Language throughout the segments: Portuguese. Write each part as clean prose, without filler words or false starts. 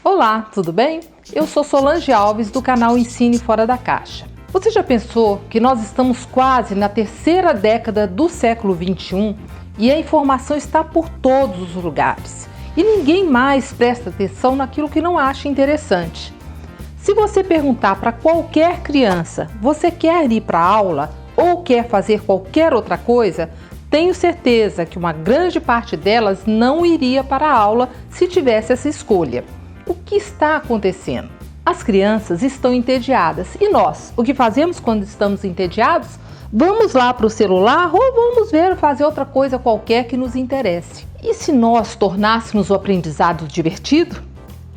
Olá, tudo bem? Eu sou Solange Alves do canal Ensine Fora da Caixa. Você já pensou que nós estamos quase na terceira década do século XXI e a informação está por todos os lugares e ninguém mais presta atenção naquilo que não acha interessante? Se você perguntar para qualquer criança, você quer ir para a aula ou quer fazer qualquer outra coisa, tenho certeza que uma grande parte delas não iria para a aula se tivesse essa escolha. O que está acontecendo? As crianças estão entediadas e nós, o que fazemos quando estamos entediados? Vamos lá para o celular ou vamos fazer outra coisa qualquer que nos interesse. E se nós tornássemos o aprendizado divertido?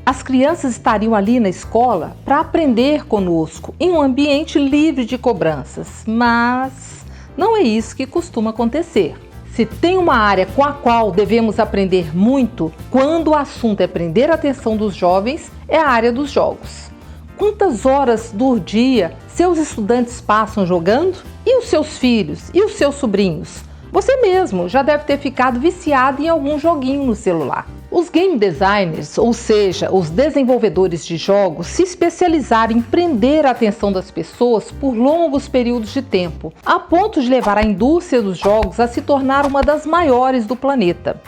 As crianças estariam ali na escola para aprender conosco, em um ambiente livre de cobranças, mas não é isso que costuma acontecer. Se tem uma área com a qual devemos aprender muito, quando o assunto é prender a atenção dos jovens, é a área dos jogos. Quantas horas do dia seus estudantes passam jogando? E os seus filhos? E os seus sobrinhos? Você mesmo já deve ter ficado viciado em algum joguinho no celular. Os game designers, ou seja, os desenvolvedores de jogos, se especializaram em prender a atenção das pessoas por longos períodos de tempo, a ponto de levar a indústria dos jogos a se tornar uma das maiores do planeta.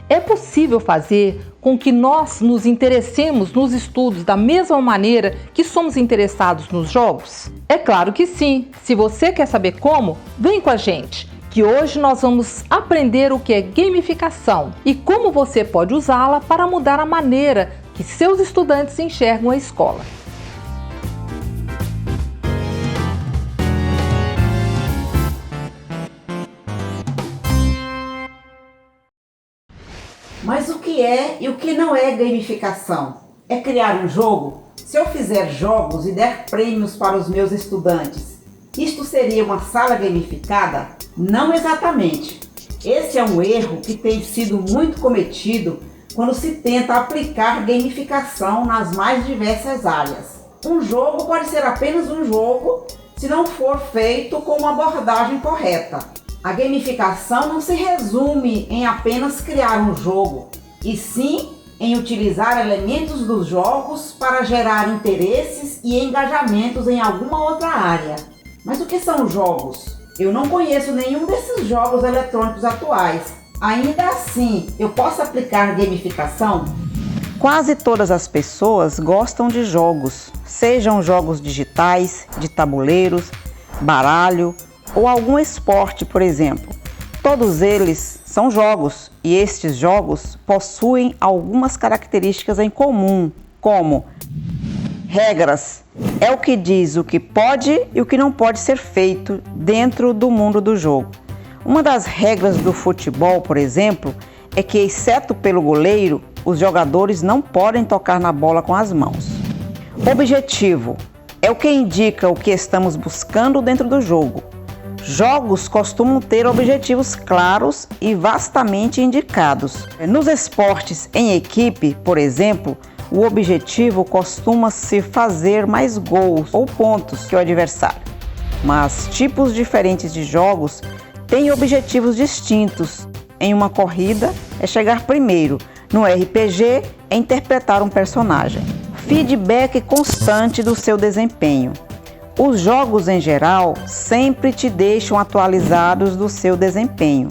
É possível fazer com que nós nos interessemos nos estudos da mesma maneira que somos interessados nos jogos? É claro que sim! Se você quer saber como, vem com a gente! Que hoje nós vamos aprender o que é gamificação e como você pode usá-la para mudar a maneira que seus estudantes enxergam a escola. Mas o que é e o que não é gamificação? É criar um jogo? Se eu fizer jogos e der prêmios para os meus estudantes, isto seria uma sala gamificada? Não exatamente. Esse é um erro que tem sido muito cometido quando se tenta aplicar gamificação nas mais diversas áreas. Um jogo pode ser apenas um jogo se não for feito com uma abordagem correta. A gamificação não se resume em apenas criar um jogo, e sim em utilizar elementos dos jogos para gerar interesses e engajamentos em alguma outra área. Mas o que são jogos? Eu não conheço nenhum desses jogos eletrônicos atuais. Ainda assim, eu posso aplicar gamificação? Quase todas as pessoas gostam de jogos, sejam jogos digitais, de tabuleiros, baralho ou algum esporte, por exemplo. Todos eles são jogos e estes jogos possuem algumas características em comum, como regras. É o que diz o que pode e o que não pode ser feito dentro do mundo do jogo. Uma das regras do futebol, por exemplo, é que, exceto pelo goleiro, os jogadores não podem tocar na bola com as mãos. Objetivo é o que indica o que estamos buscando dentro do jogo. Jogos costumam ter objetivos claros e vastamente indicados. Nos esportes em equipe, por exemplo, o objetivo costuma ser fazer mais gols ou pontos que o adversário. Mas tipos diferentes de jogos têm objetivos distintos. Em uma corrida é chegar primeiro, no RPG é interpretar um personagem. Feedback constante do seu desempenho. Os jogos em geral sempre te deixam atualizados do seu desempenho.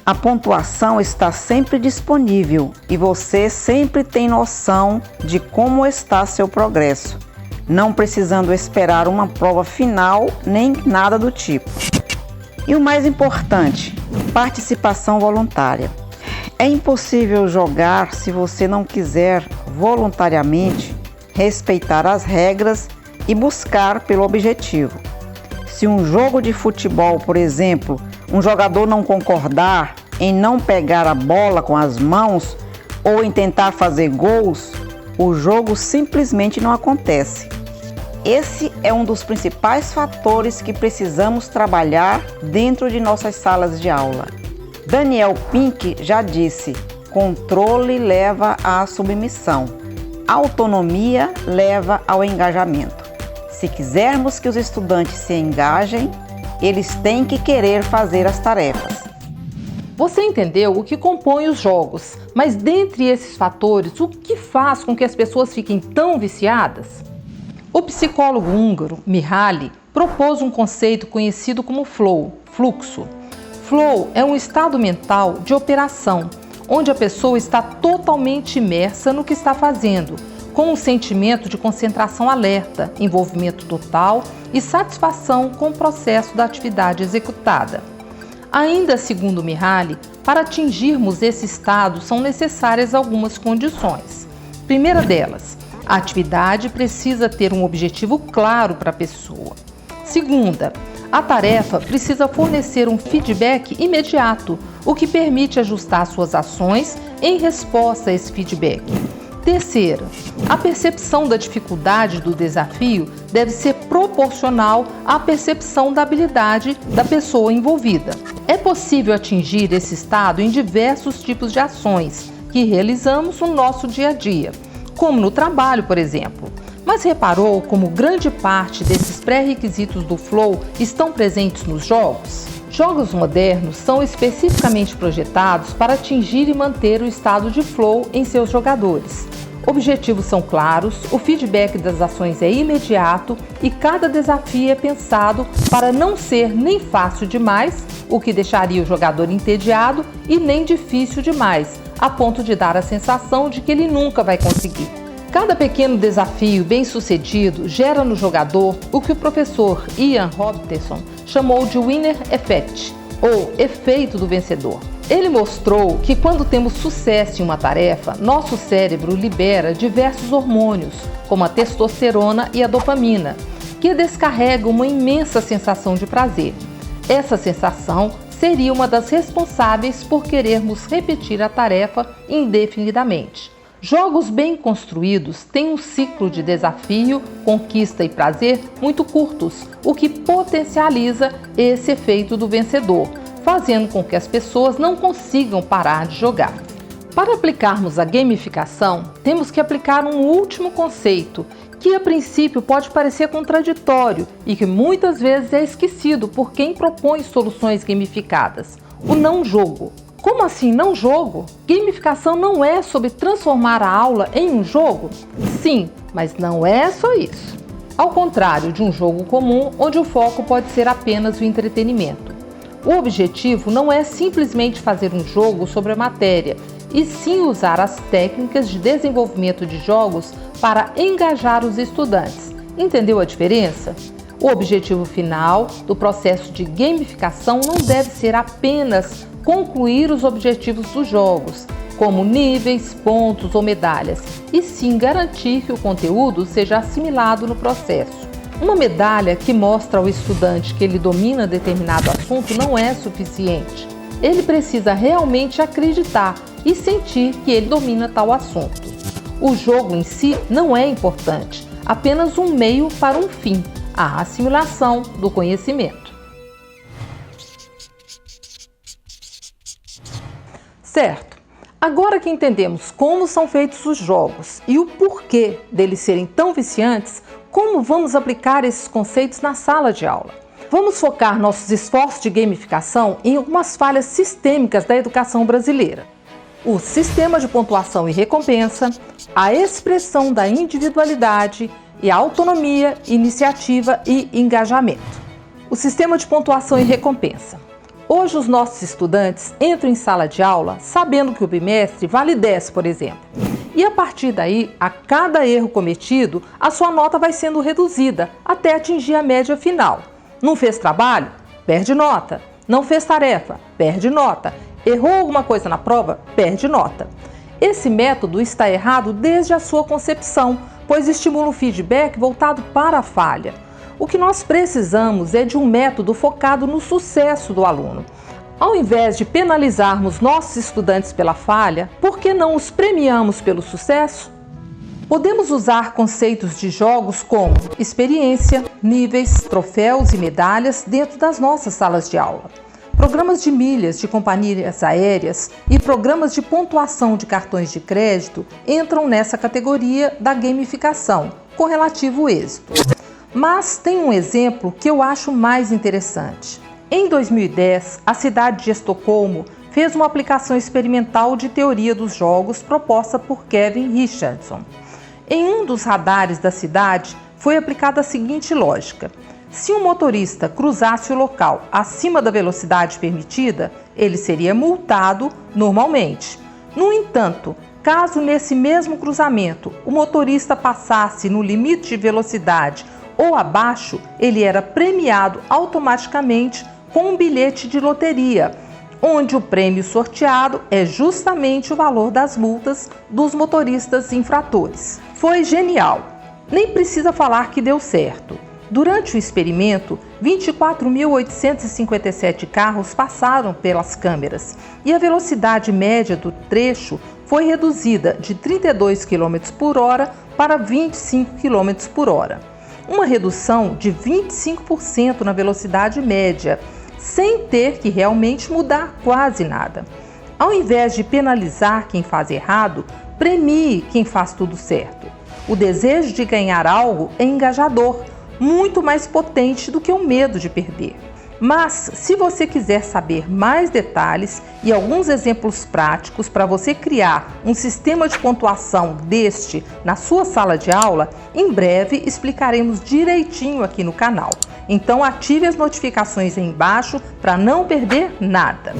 A pontuação está sempre disponível e você sempre tem noção de como está seu progresso, não precisando esperar uma prova final nem nada do tipo. E o mais importante, participação voluntária. É impossível jogar se você não quiser voluntariamente respeitar as regras e buscar pelo objetivo. Se um jogo de futebol, por exemplo, um jogador não concordar em não pegar a bola com as mãos ou em tentar fazer gols, o jogo simplesmente não acontece. Esse é um dos principais fatores que precisamos trabalhar dentro de nossas salas de aula. Daniel Pink já disse: controle leva à submissão, autonomia leva ao engajamento. Se quisermos que os estudantes se engajem, eles têm que querer fazer as tarefas. Você entendeu o que compõe os jogos, mas dentre esses fatores, o que faz com que as pessoas fiquem tão viciadas? O psicólogo húngaro Mihaly propôs um conceito conhecido como flow, fluxo. Flow é um estado mental de operação, onde a pessoa está totalmente imersa no que está fazendo, com um sentimento de concentração alerta, envolvimento total e satisfação com o processo da atividade executada. Ainda segundo Mihaly, para atingirmos esse estado são necessárias algumas condições. Primeira delas, a atividade precisa ter um objetivo claro para a pessoa. Segunda, a tarefa precisa fornecer um feedback imediato, o que permite ajustar suas ações em resposta a esse feedback. Terceira, a percepção da dificuldade do desafio deve ser proporcional à percepção da habilidade da pessoa envolvida. É possível atingir esse estado em diversos tipos de ações que realizamos no nosso dia a dia, como no trabalho, por exemplo. Mas reparou como grande parte desses pré-requisitos do flow estão presentes nos jogos? Jogos modernos são especificamente projetados para atingir e manter o estado de flow em seus jogadores. Objetivos são claros, o feedback das ações é imediato e cada desafio é pensado para não ser nem fácil demais, o que deixaria o jogador entediado, e nem difícil demais, a ponto de dar a sensação de que ele nunca vai conseguir. Cada pequeno desafio bem-sucedido gera no jogador o que o professor Ian Robertson chamou de Winner Effect, ou efeito do vencedor. Ele mostrou que quando temos sucesso em uma tarefa, nosso cérebro libera diversos hormônios, como a testosterona e a dopamina, que descarregam uma imensa sensação de prazer. Essa sensação seria uma das responsáveis por querermos repetir a tarefa indefinidamente. Jogos bem construídos têm um ciclo de desafio, conquista e prazer muito curtos, o que potencializa esse efeito do vencedor, fazendo com que as pessoas não consigam parar de jogar. Para aplicarmos a gamificação, temos que aplicar um último conceito, que a princípio pode parecer contraditório e que muitas vezes é esquecido por quem propõe soluções gamificadas: o não jogo. Como assim não jogo? Gamificação não é sobre transformar a aula em um jogo? Sim, mas não é só isso. Ao contrário de um jogo comum, onde o foco pode ser apenas o entretenimento. O objetivo não é simplesmente fazer um jogo sobre a matéria, e sim usar as técnicas de desenvolvimento de jogos para engajar os estudantes. Entendeu a diferença? O objetivo final do processo de gamificação não deve ser apenas concluir os objetivos dos jogos, como níveis, pontos ou medalhas, e sim garantir que o conteúdo seja assimilado no processo. Uma medalha que mostra ao estudante que ele domina determinado assunto não é suficiente. Ele precisa realmente acreditar e sentir que ele domina tal assunto. O jogo em si não é importante, apenas um meio para um fim, a assimilação do conhecimento. Certo, agora que entendemos como são feitos os jogos e o porquê deles serem tão viciantes, como vamos aplicar esses conceitos na sala de aula? Vamos focar nossos esforços de gamificação em algumas falhas sistêmicas da educação brasileira: o sistema de pontuação e recompensa, a expressão da individualidade e a autonomia, iniciativa e engajamento. O sistema de pontuação e recompensa. Hoje os nossos estudantes entram em sala de aula sabendo que o bimestre vale 10, por exemplo. E a partir daí, a cada erro cometido, a sua nota vai sendo reduzida até atingir a média final. Não fez trabalho? Perde nota. Não fez tarefa? Perde nota. Errou alguma coisa na prova? Perde nota. Esse método está errado desde a sua concepção, pois estimula um feedback voltado para a falha. O que nós precisamos é de um método focado no sucesso do aluno. Ao invés de penalizarmos nossos estudantes pela falha, por que não os premiamos pelo sucesso? Podemos usar conceitos de jogos como experiência, níveis, troféus e medalhas dentro das nossas salas de aula. Programas de milhas de companhias aéreas e programas de pontuação de cartões de crédito entram nessa categoria da gamificação, com relativo êxito. Mas tem um exemplo que eu acho mais interessante. Em 2010, a cidade de Estocolmo fez uma aplicação experimental de teoria dos jogos proposta por Kevin Richardson. Em um dos radares da cidade, foi aplicada a seguinte lógica: se um motorista cruzasse o local acima da velocidade permitida, ele seria multado normalmente. No entanto, caso nesse mesmo cruzamento o motorista passasse no limite de velocidade ou abaixo, ele era premiado automaticamente com um bilhete de loteria, onde o prêmio sorteado é justamente o valor das multas dos motoristas infratores. Foi genial! Nem precisa falar que deu certo. Durante o experimento, 24.857 carros passaram pelas câmeras e a velocidade média do trecho foi reduzida de 32 km por hora para 25 km por hora. Uma redução de 25% na velocidade média, sem ter que realmente mudar quase nada. Ao invés de penalizar quem faz errado, premie quem faz tudo certo. O desejo de ganhar algo é engajador, muito mais potente do que o medo de perder. Mas, se você quiser saber mais detalhes e alguns exemplos práticos para você criar um sistema de pontuação deste na sua sala de aula, em breve explicaremos direitinho aqui no canal. Então ative as notificações aí embaixo para não perder nada.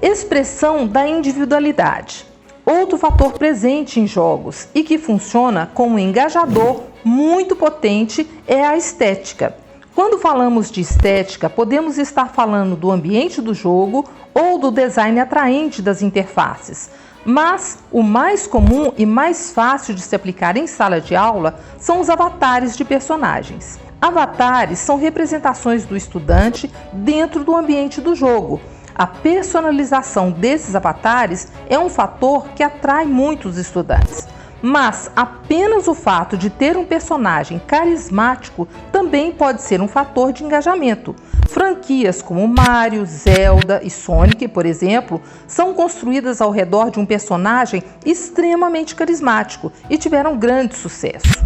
Expressão da individualidade. Outro fator presente em jogos e que funciona como um engajador muito potente é a estética. Quando falamos de estética, podemos estar falando do ambiente do jogo ou do design atraente das interfaces. Mas o mais comum e mais fácil de se aplicar em sala de aula são os avatares de personagens. Avatares são representações do estudante dentro do ambiente do jogo. A personalização desses avatares é um fator que atrai muitos estudantes. Mas apenas o fato de ter um personagem carismático também pode ser um fator de engajamento. Franquias como Mario, Zelda e Sonic, por exemplo, são construídas ao redor de um personagem extremamente carismático e tiveram grande sucesso.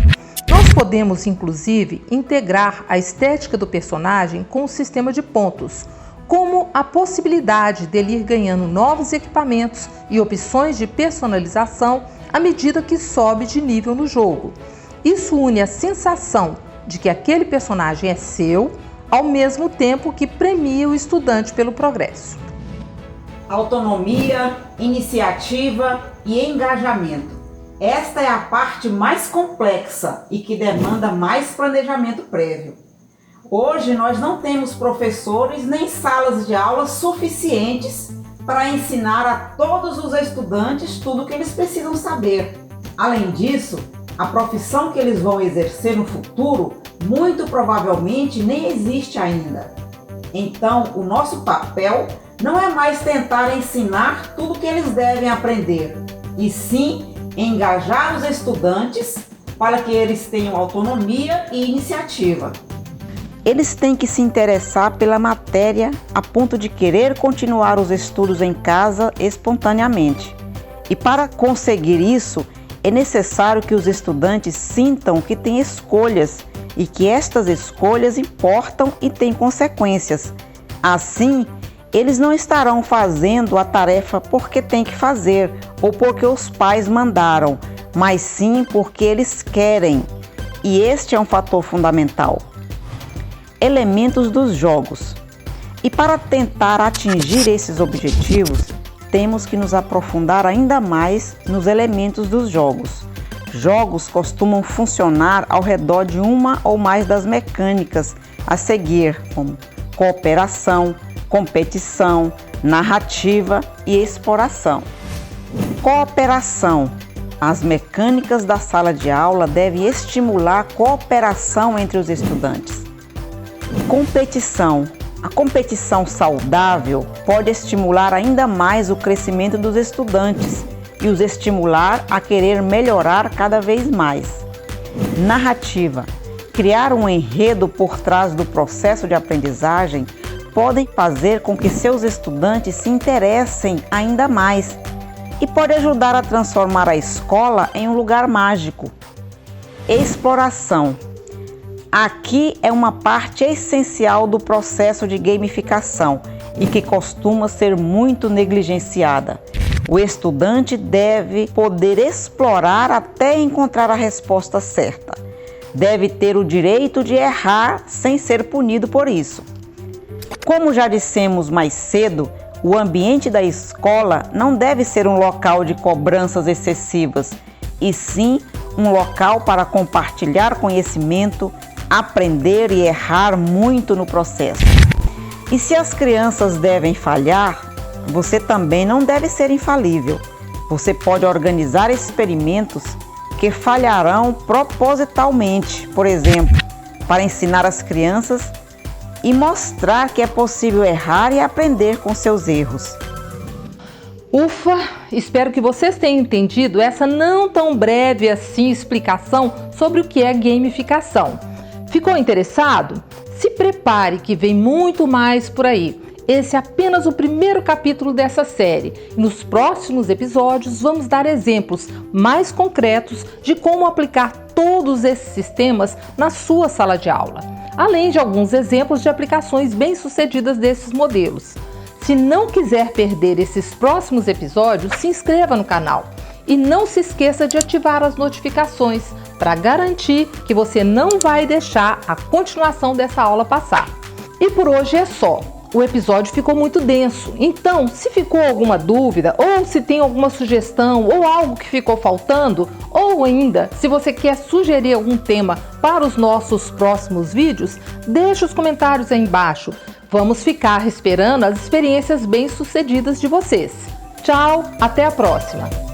Nós podemos, inclusive, integrar a estética do personagem com o sistema de pontos, como a possibilidade dele ir ganhando novos equipamentos e opções de personalização à medida que sobe de nível no jogo. Isso une a sensação de que aquele personagem é seu, ao mesmo tempo que premia o estudante pelo progresso. Autonomia, iniciativa e engajamento. Esta é a parte mais complexa e que demanda mais planejamento prévio. Hoje nós não temos professores nem salas de aula suficientes para ensinar a todos os estudantes tudo o que eles precisam saber. Além disso, a profissão que eles vão exercer no futuro muito provavelmente nem existe ainda. Então, o nosso papel não é mais tentar ensinar tudo o que eles devem aprender, e sim engajar os estudantes para que eles tenham autonomia e iniciativa. Eles têm que se interessar pela matéria a ponto de querer continuar os estudos em casa espontaneamente. E para conseguir isso, é necessário que os estudantes sintam que têm escolhas e que estas escolhas importam e têm consequências. Assim, eles não estarão fazendo a tarefa porque têm que fazer ou porque os pais mandaram, mas sim porque eles querem. E este é um fator fundamental. Elementos dos jogos. E para tentar atingir esses objetivos, temos que nos aprofundar ainda mais nos elementos dos jogos. Jogos costumam funcionar ao redor de uma ou mais das mecânicas a seguir, como cooperação, competição, narrativa e exploração. Cooperação. As mecânicas da sala de aula devem estimular a cooperação entre os estudantes. Competição. A competição saudável pode estimular ainda mais o crescimento dos estudantes e os estimular a querer melhorar cada vez mais. Narrativa. Criar um enredo por trás do processo de aprendizagem podem fazer com que seus estudantes se interessem ainda mais e pode ajudar a transformar a escola em um lugar mágico. Exploração. Aqui é uma parte essencial do processo de gamificação. e que costuma ser muito negligenciada. O estudante deve poder explorar até encontrar a resposta certa. Deve ter o direito de errar sem ser punido por isso. Como já dissemos mais cedo, o ambiente da escola não deve ser um local de cobranças excessivas, e sim um local para compartilhar conhecimento, aprender e errar muito no processo. E se as crianças devem falhar, você também não deve ser infalível. Você pode organizar experimentos que falharão propositalmente, por exemplo, para ensinar as crianças e mostrar que é possível errar e aprender com seus erros. Ufa! Espero que vocês tenham entendido essa não tão breve assim explicação sobre o que é gamificação. Ficou interessado? Se prepare que vem muito mais por aí. Esse é apenas o primeiro capítulo dessa série. E nos próximos episódios vamos dar exemplos mais concretos de como aplicar todos esses sistemas na sua sala de aula, além de alguns exemplos de aplicações bem-sucedidas desses modelos. Se não quiser perder esses próximos episódios, se inscreva no canal e não se esqueça de ativar as notificações para garantir que você não vai deixar a continuação dessa aula passar. E por hoje é só. O episódio ficou muito denso, então se ficou alguma dúvida ou se tem alguma sugestão ou algo que ficou faltando, ou ainda se você quer sugerir algum tema para os nossos próximos vídeos, deixe os comentários aí embaixo. Vamos ficar esperando as experiências bem-sucedidas de vocês. Tchau, até a próxima!